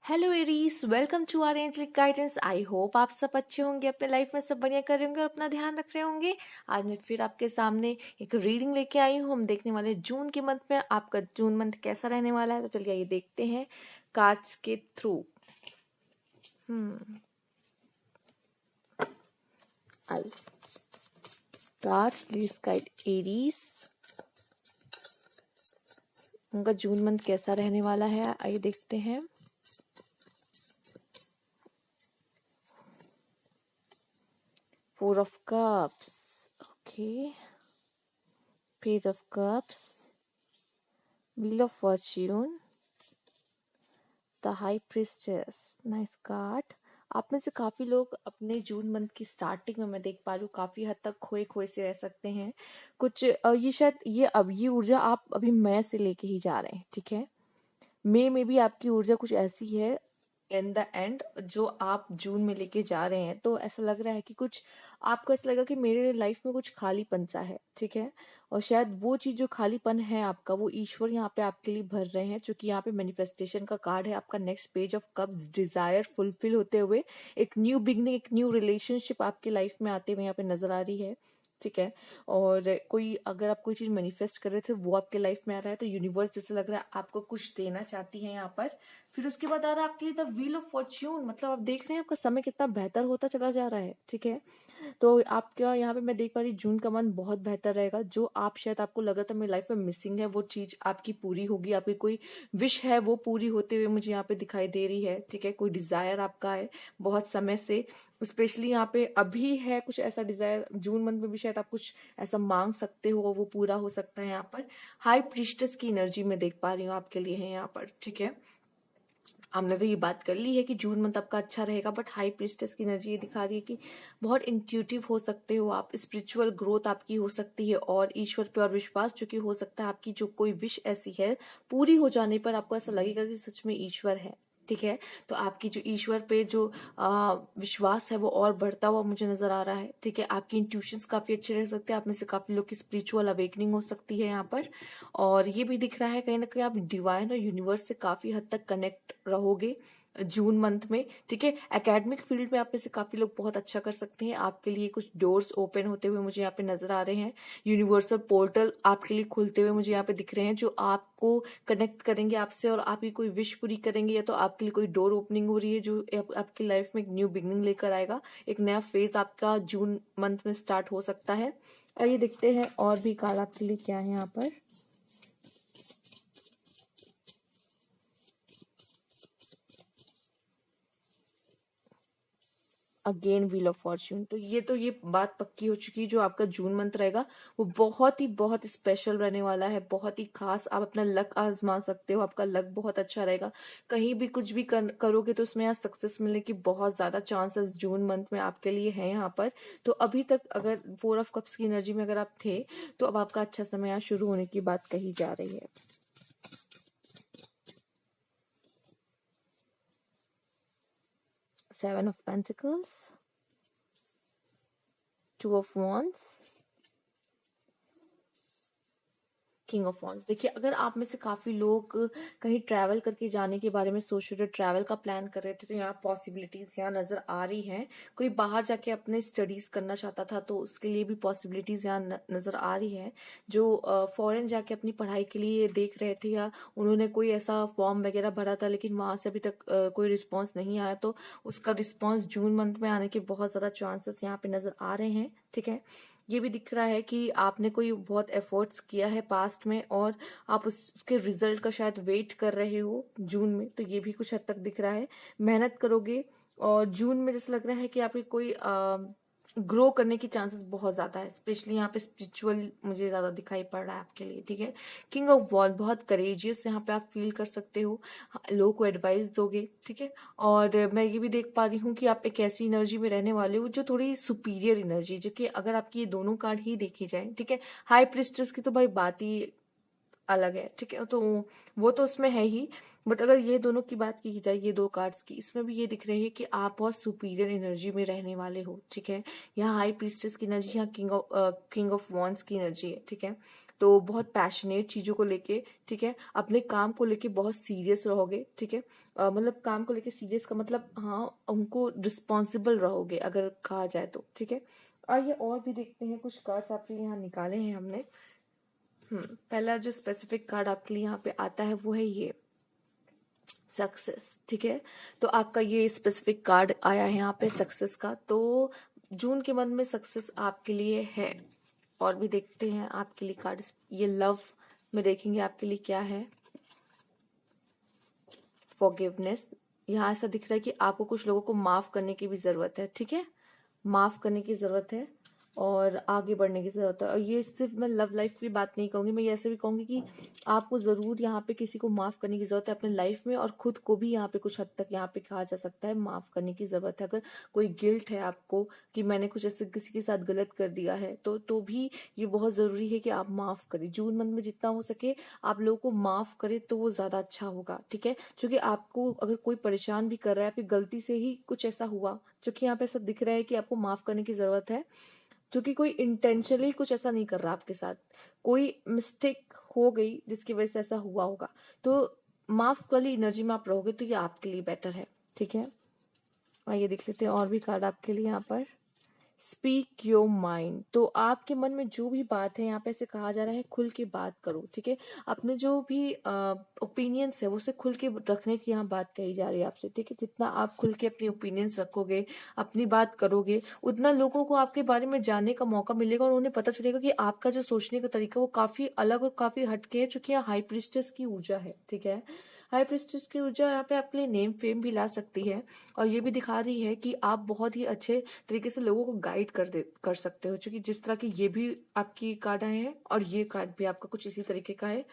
Hello Aries, welcome to our angelic guidance. I hope आप सब अच्छे होंगे, अपने लाइफ में सब बढ़िया कर रहे होंगे और अपना ध्यान रख रहे होंगे। आज मैं फिर आपके सामने एक रीडिंग लेके आई हूँ। हम देखने वाले जून के मंथ में आपका जून मंथ कैसा रहने वाला है। तो चलिए ये देखते हैं कार्ड्स के through. Cards please guide Aries, उनका जून मंथ कैसा रहने वाला है, आइए देखते हैं। Four of Cups, okay. Page of Cups, Wheel of Fortune, The High Priestess, nice card. आप में से काफी लोग अपने जून मंथ की स्टार्टिंग में मैं देख पा रही हूँ काफी हद तक खोए खोए से रह सकते हैं। कुछ ये शायद ये ऊर्जा आप अभी मई से लेके ही जा रहे हैं, ठीक है। मई में भी आपकी ऊर्जा कुछ ऐसी है इन द एंड जो आप जून में लेके जा रहे हैं। तो ऐसा लग रहा है कि कुछ आपको ऐसा लगा कि मेरे लाइफ में कुछ खालीपन सा है, ठीक है। और शायद वो चीज जो खालीपन है आपका, वो ईश्वर यहाँ पे आपके लिए भर रहे हैं। क्योंकि यहाँ पे मैनिफेस्टेशन का कार्ड है, आपका next page of cups, desire fulfil होते हुए एक न्यू बिगनिंग, एक न्यू रिलेशनशिप आपकी लाइफ में आते हुए यहाँ पे नजर आ रही है, ठीक है। और अगर आप कोई चीज मैनिफेस्ट कर रहे थे वो आपके लाइफ में आ रहा है, तो यूनिवर्स जैसे लग रहा है आपको कुछ देना चाहती है यहाँ पर। फिर उसके बाद आ रहा है आपके लिए द व्हील ऑफ फॉर्च्यून, मतलब आप देख रहे हैं आपका समय कितना बेहतर होता चला जा रहा है, ठीक है। तो आपका यहाँ पे मैं देख पा रही हूँ जून का मंथ बहुत बेहतर रहेगा। जो आप शायद आपको लगा था मेरी लाइफ में मिसिंग है, वो चीज आपकी पूरी होगी। आपकी कोई विश है वो पूरी होते हुए मुझे यहाँ पे दिखाई दे रही है, ठीक है। कोई डिजायर आपका है बहुत समय से, स्पेशली यहाँ पे अभी है कुछ ऐसा डिजायर, जून मंथ में भी शायद आप कुछ ऐसा मांग सकते हो, वो पूरा हो सकता है। यहाँ पर हाई प्रीस्टेस की एनर्जी में देख पा रही हूँ आपके लिए है यहाँ पर, ठीक है। हमने तो ये बात कर ली है कि जून मंथ आपका अच्छा रहेगा, बट हाई प्रीस्टेस की एनर्जी ये दिखा रही है कि बहुत इंट्यूटिव हो सकते हो आप, स्पिरिचुअल ग्रोथ आपकी हो सकती है और ईश्वर पे और विश्वास जो कि हो सकता है आपकी जो कोई विश ऐसी है पूरी हो जाने पर आपको ऐसा लगेगा कि सच में ईश्वर है, ठीक है। तो आपकी जो ईश्वर पे जो विश्वास है वो और बढ़ता हुआ मुझे नजर आ रहा है, ठीक है। आपकी इंट्यूशंस काफी अच्छे रह सकते हैं, आप में से काफी लोग की स्पिरिचुअल अवेकनिंग हो सकती है यहाँ पर। और ये भी दिख रहा है कहीं ना कहीं आप डिवाइन और यूनिवर्स से काफी हद तक कनेक्ट रहोगे जून मंथ में, ठीक है। एकेडमिक फील्ड में आप में से काफी लोग बहुत अच्छा कर सकते हैं, आपके लिए कुछ डोर्स ओपन होते हुए मुझे यहाँ पे नजर आ रहे हैं। यूनिवर्सल पोर्टल आपके लिए खुलते हुए मुझे यहाँ पे दिख रहे हैं, जो आपको कनेक्ट करेंगे आपसे और आपकी कोई विश पूरी करेंगे, या तो आपके लिए कोई डोर ओपनिंग हो रही है जो आपकी लाइफ में एक न्यू बिगनिंग लेकर आएगा। एक नया फेज आपका जून मंथ में स्टार्ट हो सकता है। आइए देखते हैं और भी कार्ड आपके लिए क्या है यहाँ पर। अगेन व्हील ऑफ फॉर्च्यून, तो ये बात पक्की हो चुकी है, जो आपका जून मंथ रहेगा वो बहुत स्पेशल रहने वाला है, बहुत ही खास। आप अपना लक आजमा सकते हो, आपका लक बहुत अच्छा रहेगा। कहीं भी कुछ भी करोगे तो उसमें यहाँ सक्सेस मिलने की बहुत ज्यादा चांसेस जून मंथ में आपके लिए है यहाँ पर। तो अभी तक अगर फोर ऑफ कप्स की एनर्जी में अगर आप थे, तो अब आपका अच्छा समय यहाँ शुरू होने की बात कही जा रही है। Seven of Pentacles, Two of Wands, king of wands. देखिए, अगर आप में से काफी लोग कहीं ट्रैवल करके जाने के बारे में सोच रहे थे, ट्रैवल का प्लान कर रहे थे, तो यहाँ पॉसिबिलिटीज यहाँ नजर आ रही हैं। कोई बाहर जाके अपने स्टडीज करना चाहता था तो उसके लिए भी पॉसिबिलिटीज यहाँ नजर आ रही है। जो फॉरेन जाके अपनी पढ़ाई के लिए देख रहे थे, या उन्होंने कोई ऐसा फॉर्म वगैरह भरा था लेकिन वहां से अभी तक कोई रिस्पॉन्स नहीं आया, तो उसका रिस्पॉन्स जून मंथ में आने के बहुत ज्यादा चांसेस यहाँ पे नजर आ रहे हैं, ठीक है। ये भी दिख रहा है कि आपने कोई बहुत एफर्ट्स किया है पास्ट में और आप उसके रिजल्ट का शायद वेट कर रहे हो जून में, तो ये भी कुछ हद तक दिख रहा है। मेहनत करोगे और जून में जैसे लग रहा है कि आपकी कोई ग्रो करने की चांसेस बहुत ज्यादा है, स्पेशली यहाँ पे स्पिरिचुअल मुझे ज्यादा दिखाई पड़ रहा है आपके लिए, ठीक है। किंग ऑफ वॉल, बहुत करेजियस यहाँ पे आप फील कर सकते हो, लोगों को एडवाइस दोगे, ठीक है। और मैं ये भी देख पा रही हूँ कि आप एक ऐसी एनर्जी में रहने वाले हो जो थोड़ी सुपीरियर एनर्जी, जो कि अगर आपकी ये दोनों कार्ड ही देखी जाए, ठीक है। हाई प्रिस्टेस की तो भाई बात ही अलग है, ठीक है। तो वो तो उसमें है ही, बट अगर ये दोनों की बात की जाए, ये दो कार्ड्स की, इसमें भी ये दिख रही है कि आप बहुत सुपीरियर एनर्जी में रहने वाले हो, ठीक है। यहाँ हाई प्रीस्टेस की एनर्जी, यहाँ किंग ऑफ वॉन्ड्स की एनर्जी है, ठीक है। तो बहुत पैशनेट चीजों को लेके, ठीक है, अपने काम को लेके बहुत सीरियस रहोगे, ठीक है। मतलब काम को लेके सीरियस का मतलब, हाँ, उनको रिस्पॉन्सिबल रहोगे अगर कहा जाए तो, ठीक है। आइए और भी देखते हैं, कुछ कार्ड्स आपके लिए यहाँ निकाले हैं हमने। पहला जो स्पेसिफिक कार्ड आपके लिए यहाँ पे आता है वो है ये सक्सेस, ठीक है। तो आपका ये स्पेसिफिक कार्ड आया है यहाँ पे सक्सेस का। तो जून के मंथ में सक्सेस आपके लिए है। और भी देखते हैं आपके लिए कार्ड, ये लव में देखेंगे आपके लिए क्या है। फॉरगिवनेस, यहाँ ऐसा दिख रहा है कि आपको कुछ लोगों को माफ करने की भी जरूरत है, ठीक है, माफ करने की जरूरत है और आगे बढ़ने की जरूरत है। और ये सिर्फ मैं लव लाइफ की बात नहीं कहूंगी, मैं ये ऐसे भी कहूंगी कि आपको जरूर यहाँ पे किसी को माफ करने की जरूरत है अपने लाइफ में, और खुद को भी यहाँ पे कुछ हद तक यहाँ पे कहा जा सकता है माफ करने की जरूरत है। अगर कोई गिल्ट है आपको कि मैंने कुछ ऐसे किसी के साथ गलत कर दिया है, तो भी ये बहुत जरूरी है कि आप माफ करें। जून मंथ में जितना हो सके आप लोगों को माफ करें तो वो ज्यादा अच्छा होगा, ठीक है। क्योंकि आपको अगर कोई परेशान भी कर रहा है, फिर गलती से ही कुछ ऐसा हुआ, जो कि यहाँ पे ऐसा दिख रहा है कि आपको माफ करने की जरूरत है, जो कि कोई इंटेंशनली कुछ ऐसा नहीं कर रहा आपके साथ, कोई मिस्टेक हो गई जिसकी वजह से ऐसा हुआ होगा। तो माफ वाली एनर्जी में आप रहोगे तो ये आपके लिए बेटर है, ठीक है। आइए देख लेते हैं और भी कार्ड आपके लिए यहाँ पर। स्पीक योर माइंड, तो आपके मन में जो भी बात है, यहाँ पे ऐसे कहा जा रहा है खुल के बात करो, ठीक है। अपने जो भी ओपिनियंस है वो से खुल के रखने की यहाँ बात कही जा रही है आपसे, ठीक है। जितना आप खुल के अपनी ओपिनियंस रखोगे, अपनी बात करोगे, उतना लोगों को आपके बारे में जानने का मौका मिलेगा और उन्हें पता चलेगा कि आपका जो सोचने का तरीका वो काफी अलग और काफी हटके है, चूंकि यहाँ हाई प्रीस्टेस की ऊर्जा है, ठीक है। हाई प्रीस्टेस की ऊर्जा यहाँ पे आपके लिए नेम फेम भी ला सकती है, और ये भी दिखा रही है कि आप बहुत ही अच्छे तरीके से लोगों को गाइड कर सकते हो। क्योंकि जिस तरह की ये भी आपकी कार्ड आए हैं और ये कार्ड भी आपका कुछ इसी तरीके का है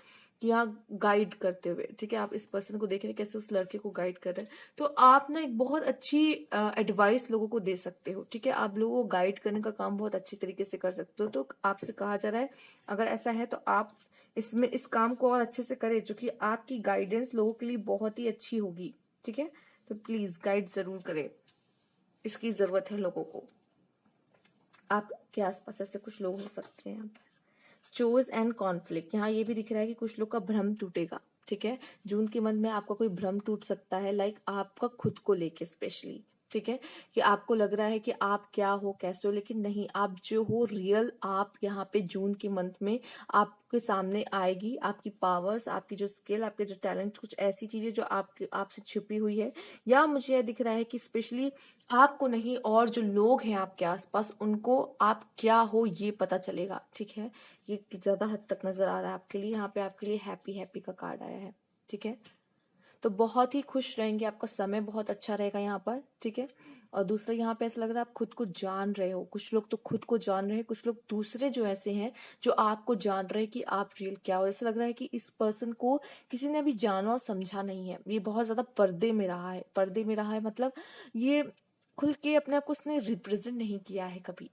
कि यहाँ गाइड करते हुए, ठीक है, आप इस पर्सन को देख रहे हैं कैसे उस लड़के को गाइड कर रहे हैं। तो आप ना एक बहुत अच्छी एडवाइस लोगों को दे सकते हो, ठीक है। आप लोगों को गाइड करने का काम बहुत अच्छी तरीके से कर सकते हो। तो आपसे कहा जा रहा है अगर ऐसा है तो आप इसमें इस काम को और अच्छे से करें, जो कि आपकी गाइडेंस लोगों के लिए बहुत ही अच्छी होगी, ठीक है। तो प्लीज गाइड जरूर करें, इसकी जरूरत है लोगों को। आपके आसपास ऐसे कुछ लोग हो सकते हैं यहाँ पर। चोज एंड कॉन्फ्लिक्ट, यहाँ ये भी दिख रहा है कि कुछ लोग का भ्रम टूटेगा, ठीक है। जून के मंथ में आपका कोई भ्रम टूट सकता है, लाइक आपका खुद को लेके स्पेशली, ठीक है। कि आपको लग रहा है कि आप क्या हो कैसे हो, लेकिन नहीं, आप जो हो रियल आप यहाँ पे जून के मंथ में आपके सामने आएगी। आपकी पावर्स, आपकी जो स्किल, आपके जो टैलेंट, कुछ ऐसी चीजें जो आपसे छुपी हुई है, या मुझे यह दिख रहा है कि स्पेशली आपको नहीं और जो लोग हैं आपके आसपास उनको आप क्या हो ये पता चलेगा, ठीक है। ये ज्यादा हद तक नजर आ रहा है आपके लिए। यहाँ पे आपके लिए हैप्पी हैप्पी का कार्ड आया है, ठीक है। तो बहुत ही खुश रहेंगे, आपका समय बहुत अच्छा रहेगा यहाँ पर, ठीक है। और दूसरा यहाँ पे ऐसा लग रहा है आप खुद को जान रहे हो, कुछ लोग तो खुद को जान रहे हैं, कुछ लोग दूसरे जो ऐसे हैं जो आपको जान रहे हैं कि आप रियल क्या हो। ऐसा लग रहा है कि इस पर्सन को किसी ने अभी जाना और समझा नहीं है, ये बहुत ज्यादा पर्दे में रहा है, पर्दे में रहा है मतलब ये खुल के अपने आप को उसने रिप्रेजेंट नहीं किया है कभी,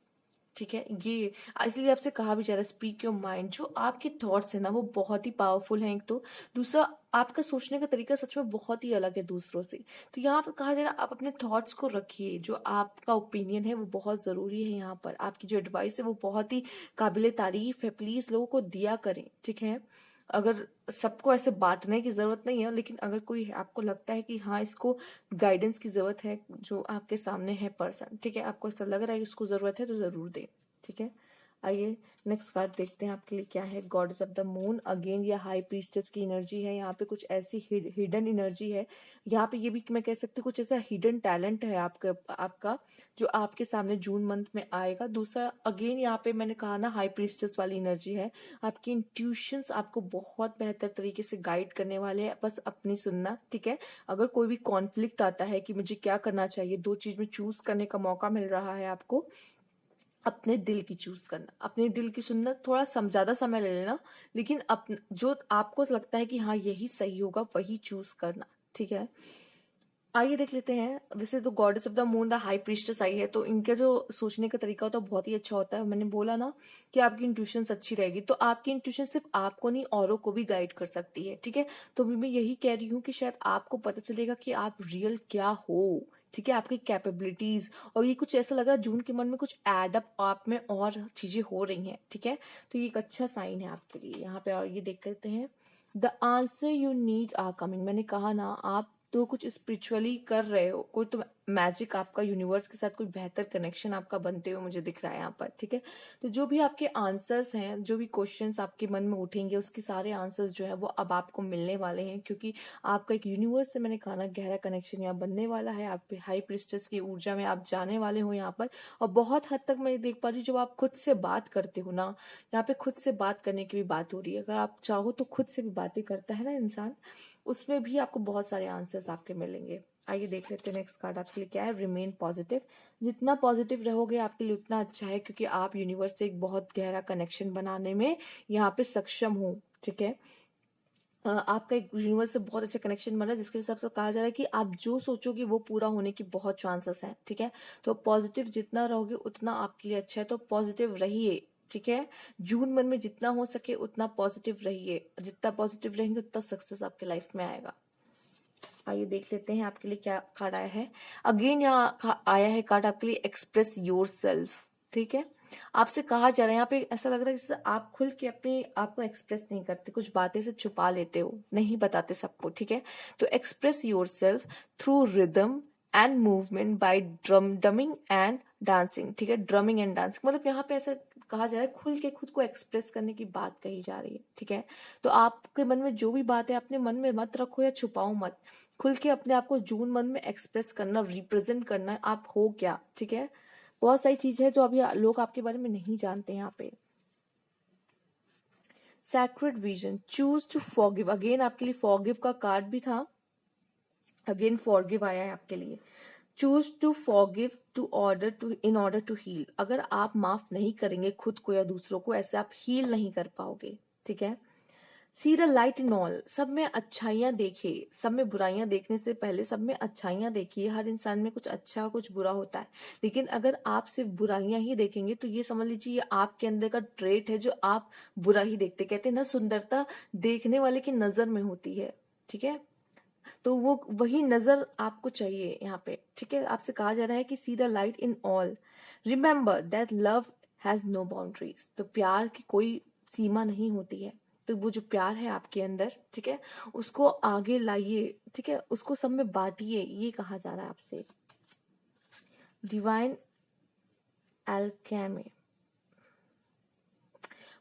ठीक है। ये इसलिए आपसे कहा भी जा रहा है स्पीक योर माइंड। जो आपके थॉट्स है ना वो बहुत ही पावरफुल हैं, एक तो दूसरा आपका सोचने का तरीका सच में बहुत ही अलग है दूसरों से। तो यहाँ पर कहा जा रहा है आप अपने थॉट्स को रखिए, जो आपका ओपिनियन है वो बहुत जरूरी है यहाँ पर, आपकी जो एडवाइस है वो बहुत ही काबिले तारीफ है, प्लीज लोगों को दिया करें, ठीक है। अगर सबको ऐसे बांटने की जरूरत नहीं है, लेकिन अगर कोई आपको लगता है कि हाँ इसको गाइडेंस की जरूरत है, जो आपके सामने है पर्सन, ठीक है, आपको ऐसा लग रहा है कि इसको जरूरत है तो जरूर दें, ठीक है। आइए नेक्स्ट कार्ड देखते हैं आपके लिए क्या है। Goddess of the moon, again ये हाई प्रीस्टेस की एनर्जी है। यहाँ पे कुछ ऐसी हिडन एनर्जी है, यहाँ पे ये भी मैं कह सकती हूँ कुछ ऐसा हिडन टैलेंट है आपका जो आपके सामने जून मंथ में आएगा। दूसरा अगेन यहाँ पे मैंने कहा ना हाई प्रीस्टेस वाली एनर्जी है, आपकी इंट्यूशंस आपको बहुत बेहतर तरीके से गाइड करने वाले हैं, बस अपनी सुनना, ठीक है। अगर कोई भी कॉन्फ्लिक्ट आता है कि मुझे क्या करना चाहिए, दो चीज में चूज करने का मौका मिल रहा है आपको, अपने दिल की चूज करना, अपने दिल की सुनना, थोड़ा ज्यादा समय ले लेना, लेकिन जो आपको लगता है कि हाँ यही सही होगा वही चूज करना, ठीक है। आइए देख लेते हैं। वैसे तो goddess of the moon the high priestess आई है, तो इनका जो सोचने का तरीका होता है बहुत ही अच्छा होता है। मैंने बोला ना कि आपकी इंट्यूशन अच्छी रहेगी, तो आपकी इंट्यूशन सिर्फ आपको नहीं औरों को भी गाइड कर सकती है, ठीक है। तो अभी मैं यही कह रही हूँ कि शायद आपको पता चलेगा कि आप रियल क्या हो, ठीक है, आपकी कैपेबिलिटीज। और ये कुछ ऐसा लग रहा है जून के मन में कुछ एडअप आप में और चीजें हो रही हैं, ठीक है। तो ये एक अच्छा साइन है आपके लिए। यहाँ पे और ये देख लेते हैं, the answer you need are coming. मैंने कहा ना, आप तो कुछ स्पिरिचुअली कर रहे हो, कोई तो मैजिक आपका यूनिवर्स के साथ कोई बेहतर कनेक्शन आपका बनते हुए मुझे दिख रहा है यहाँ पर, ठीक है। तो जो भी आपके आंसर्स हैं, जो भी क्वेश्चंस आपके मन में उठेंगे, उसके सारे आंसर्स जो है वो अब आपको मिलने वाले हैं, क्योंकि आपका एक यूनिवर्स से, मैंने कहा ना, गहरा कनेक्शन यहाँ बनने वाला है। आप हाई प्रिस्टेस की ऊर्जा में आप जाने वाले हो यहाँ पर। और बहुत हद तक मैं देख पा रही हूँ, जब आप खुद से बात करते हो ना, यहाँ पे खुद से बात करने की भी बात हो रही है। अगर आप चाहो तो खुद से भी बातें करता है ना इंसान, उसमें भी आपको बहुत सारे आंसर्स आपके मिलेंगे। आइए देख लेते हैं नेक्स्ट कार्ड आपके लिए क्या है। Remain positive. जितना पॉजिटिव रहोगे आपके लिए उतना अच्छा है, क्योंकि आप यूनिवर्स से एक बहुत गहरा कनेक्शन बनाने में यहाँ पे सक्षम हो, ठीक है। आपका एक यूनिवर्स से बहुत अच्छा कनेक्शन बना है, जिसके हिसाब से कहा जा रहा है कि आप जो सोचोगे वो पूरा होने की बहुत चांसेस हैं, ठीक है। तो पॉजिटिव जितना रहोगे उतना आपके लिए अच्छा है, तो पॉजिटिव रहिए, ठीक है। जून मन में जितना हो सके उतना पॉजिटिव रहिए। जितना पॉजिटिव रहेंगे उतना सक्सेस आपके लाइफ में आएगा। आइए देख लेते हैं आपके लिए क्या कार्ड आया है। अगेन यहाँ आया है कार्ड आपके लिए, एक्सप्रेस योर सेल्फ, ठीक है। आपसे कहा जा रहा है यहाँ पे, ऐसा लग रहा है जैसे आप खुल के अपने आप को एक्सप्रेस नहीं करते, कुछ बातें से छुपा लेते हो, नहीं बताते सबको, ठीक है। तो express your self through rhythm and movement by drumming and dancing, ठीक है। ड्रमिंग एंड डांसिंग मतलब यहाँ पे ऐसा कहा जा रहा है, खुल के खुद को एक्सप्रेस करने की बात कही जा रही है, ठीक है। तो आपके मन में जो भी बात है अपने मन में मत रखो या छुपाओ मत, खुल के अपने आप को जून मंथ में एक्सप्रेस करना, रिप्रेजेंट करना है आप हो क्या, ठीक है। बहुत सारी चीजें हैं जो अभी लोग आपके बारे में नहीं जानते यहाँ पे। Sacred vision, choose to forgive. Again आपके लिए फॉरगिव का कार्ड भी था, अगेन फॉरगिव आया है आपके लिए। Choose to forgive in order to heal. अगर आप माफ नहीं करेंगे खुद को या दूसरों को, ऐसे आप हील नहीं कर पाओगे, ठीक है। सी द लाइट इन ऑल, सब में अच्छाइयां देखिए, सब में बुराइयां देखने से पहले सब में अच्छाइयां देखिए। हर इंसान में कुछ अच्छा कुछ बुरा होता है, लेकिन अगर आप सिर्फ बुराइयां ही देखेंगे तो ये समझ लीजिए ये आपके अंदर का ट्रेट है जो आप बुरा ही देखते। कहते हैं ना, सुंदरता देखने वाले की नजर में होती है, ठीक है। तो वो वही नजर आपको चाहिए यहाँ पे, ठीक है। आपसे कहा जा रहा है कि see the light in all, remember that love has no boundaries. तो प्यार की कोई सीमा नहीं होती है। तो वो जो प्यार है आपके अंदर, ठीक है, उसको आगे लाइए, ठीक है, उसको सब में बांटिए, ये कहा जा रहा है आपसे। Divine alchemy,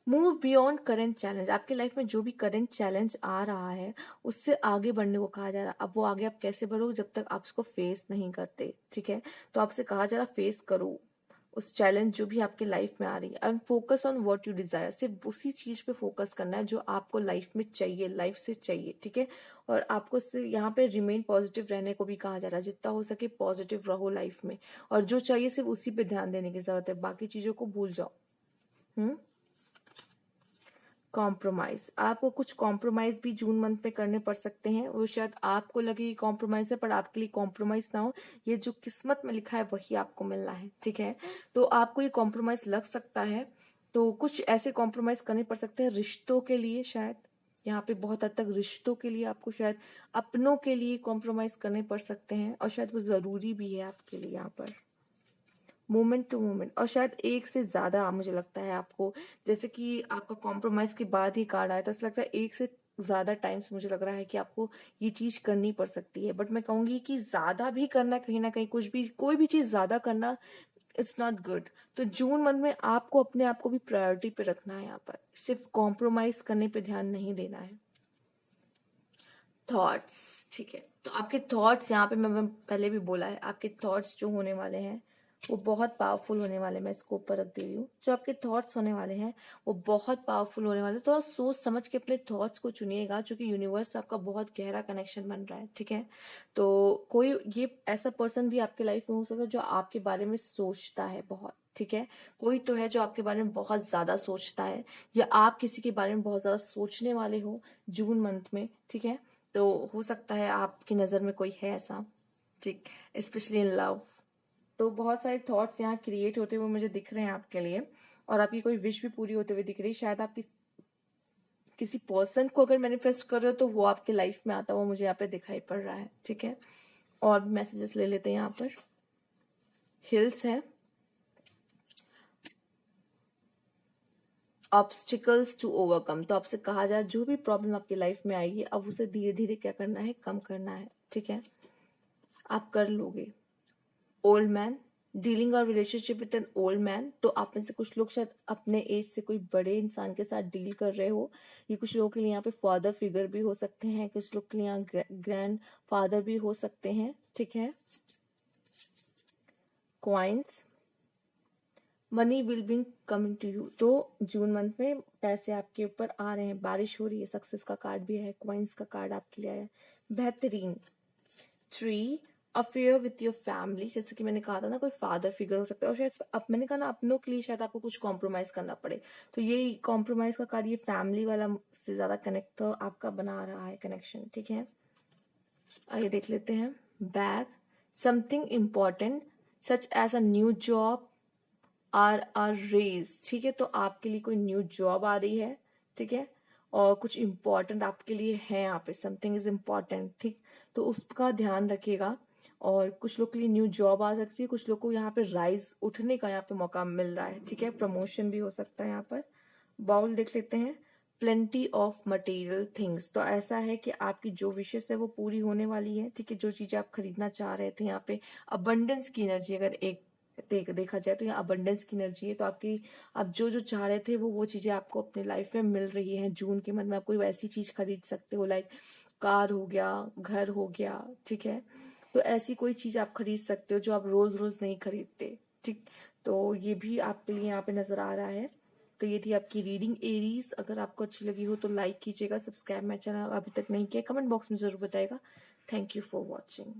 move beyond current challenge. आपके लाइफ में जो भी करेंट चैलेंज आ रहा है उससे आगे बढ़ने को कहा जा रहा है। अब वो आगे आप कैसे बढ़ोगे जब तक आप उसको फेस नहीं करते, ठीक है। तो आपसे कहा जा रहा है फेस करो उस चैलेंज जो भी आपके लाइफ में आ रही है, and focus on what you desire. सिर्फ उसी चीज पे फोकस करना है जो आपको लाइफ में चाहिए, लाइफ से चाहिए, ठीक है। और आपको यहाँ पे रिमेन पॉजिटिव रहने को भी कहा जा रहा है। जितना हो सके पॉजिटिव रहो लाइफ में, और जो चाहिए सिर्फ उसी पे ध्यान देने की जरूरत है, बाकी चीजों को भूल जाओ। कॉम्प्रोमाइज, आपको कुछ कॉम्प्रोमाइज भी जून मंथ में करने पड़ सकते हैं। वो शायद आपको लगे कॉम्प्रोमाइज है, पर आपके लिए कॉम्प्रोमाइज ना हो। ये जो किस्मत में लिखा है वही आपको मिलना है, ठीक है। तो आपको ये कॉम्प्रोमाइज लग सकता है, तो कुछ ऐसे कॉम्प्रोमाइज करने पड़ सकते हैं रिश्तों के लिए। शायद यहाँ पे बहुत हद तक रिश्तों के लिए आपको शायद अपनों के लिए कॉम्प्रोमाइज करने पड़ सकते हैं, और शायद वो जरूरी भी है आपके लिए यहाँ पर। मोमेंट टू मोमेंट, और शायद एक से ज्यादा मुझे लगता है आपको, जैसे कि आपका कॉम्प्रोमाइज के बाद ही कार्ड आया था, ऐसा लगता है एक से ज्यादा टाइम्स मुझे लग रहा है कि आपको ये चीज करनी पड़ सकती है। बट मैं कहूंगी कि ज्यादा भी करना, कहीं ना कहीं कुछ भी, कोई भी चीज ज्यादा करना, इट्स नॉट गुड। तो जून मंथ में आपको अपने आप को भी प्रायोरिटी पे रखना है, यहाँ पर सिर्फ कॉम्प्रोमाइज करने पे ध्यान नहीं देना है। थॉट्स, ठीक है। तो आपके थॉट्स यहाँ पे मैं पहले भी बोला है, आपके थॉट्स जो होने वाले हैं वो बहुत पावरफुल होने वाले हैं। मैं इसको ऊपर रख दे रही हूँ। जो आपके थॉट्स होने वाले हैं वो बहुत पावरफुल होने वाले हैं। थोड़ा सोच समझ के अपने थॉट्स को चुनिएगा, क्योंकि यूनिवर्स से आपका बहुत गहरा कनेक्शन बन रहा है, ठीक है। तो कोई ये ऐसा पर्सन भी आपके लाइफ में हो सकता है जो आपके बारे में सोचता है बहुत, ठीक है। कोई तो है जो आपके बारे में बहुत ज्यादा सोचता है, या आप किसी के बारे में बहुत ज्यादा सोचने वाले हो जून मंथ में, ठीक है। तो हो सकता है आपकी नजर में कोई है ऐसा, ठीक, स्पेशली इन लव। तो बहुत सारे थॉट्स यहाँ क्रिएट होते हुए मुझे दिख रहे हैं आपके लिए, और आपकी कोई विश भी पूरी होते हुए दिख रही है। शायद आप किसी पर्सन को अगर मैनिफेस्ट कर रहे हो तो वो आपके लाइफ में आता हुआ मुझे यहाँ पे दिखाई पड़ रहा है। ठीक है, और मैसेजेस ले लेते हैं। यहाँ पर हिल्स है, ऑब्स्टिकल्स टू ओवरकम। तो आपसे कहा जाए जो भी प्रॉब्लम आपकी लाइफ में आएगी अब उसे धीरे धीरे क्या करना है, कम करना है। ठीक है, आप कर लोगे। ओल्ड मैन, डीलिंग और relationship with an old man. तो आप में से कुछ लोग शायद अपने एज से कोई बड़े इंसान के साथ डील कर रहे हो। ये कुछ लोगों के लिए यहाँ पे फादर फिगर भी हो सकते हैं, कुछ लोग के लिए यहाँ ग्रैंड फादर भी हो सकते हैं। ठीक है, coins, money will be coming to you. तो जून मंथ में पैसे आपके ऊपर आ रहे हैं, बारिश हो रही है। सक्सेस का कार्ड भी है, क्वाइंस का कार्ड आपके लिए आया है। बेहतरीन। Tree, affair with your family. जैसे कि मैंने कहा था ना, कोई फादर फिगर हो सकता है, और शायद अब मैंने कहा ना अपनों के लिए शायद आपको कुछ कॉम्प्रोमाइज करना पड़े। तो ये कॉम्प्रोमाइज का कार्ड ये फैमिली वाला से ज्यादा कनेक्ट आपका बना रहा है कनेक्शन। ठीक है, आइए देख लेते हैं। Bag, something important such as a new job are raise. ठीक है, तो आपके लिए कोई न्यू जॉब आ रही है। ठीक है, और कुछ इम्पोर्टेंट आपके लिए है यहाँ पे, समथिंग इज इम्पोर्टेंट। ठीक, तो उसका ध्यान रखिएगा। और कुछ लोग के लिए न्यू जॉब आ सकती है, कुछ लोग को यहाँ पे राइज उठने का यहाँ पे मौका मिल रहा है। ठीक है, प्रमोशन भी हो सकता है यहाँ पर। बाउल देख लेते हैं। Plenty of material things. तो ऐसा है कि आपकी जो विशेष है वो पूरी होने वाली है। ठीक है, जो चीजें आप खरीदना चाह रहे थे, यहाँ पे अबंडेंस की एनर्जी अगर एक देखा जाए तो यहाँ अबंडेंस की एनर्जी है। तो आपकी आप जो जो चाह रहे थे वो चीजें आपको अपनी लाइफ में मिल रही है। जून के मंथ में आप कोई वैसी चीज खरीद सकते हो, लाइक कार हो गया, घर हो गया। ठीक है, तो ऐसी कोई चीज आप खरीद सकते हो जो आप रोज रोज नहीं खरीदते। ठीक, तो ये भी आपके लिए यहाँ पे नजर आ रहा है। तो ये थी आपकी रीडिंग एरीज। अगर आपको अच्छी लगी हो तो लाइक कीजिएगा, सब्सक्राइब मेरा चैनल अभी तक नहीं किया, कमेंट बॉक्स में जरूर बताइएगा। Thank you for watching.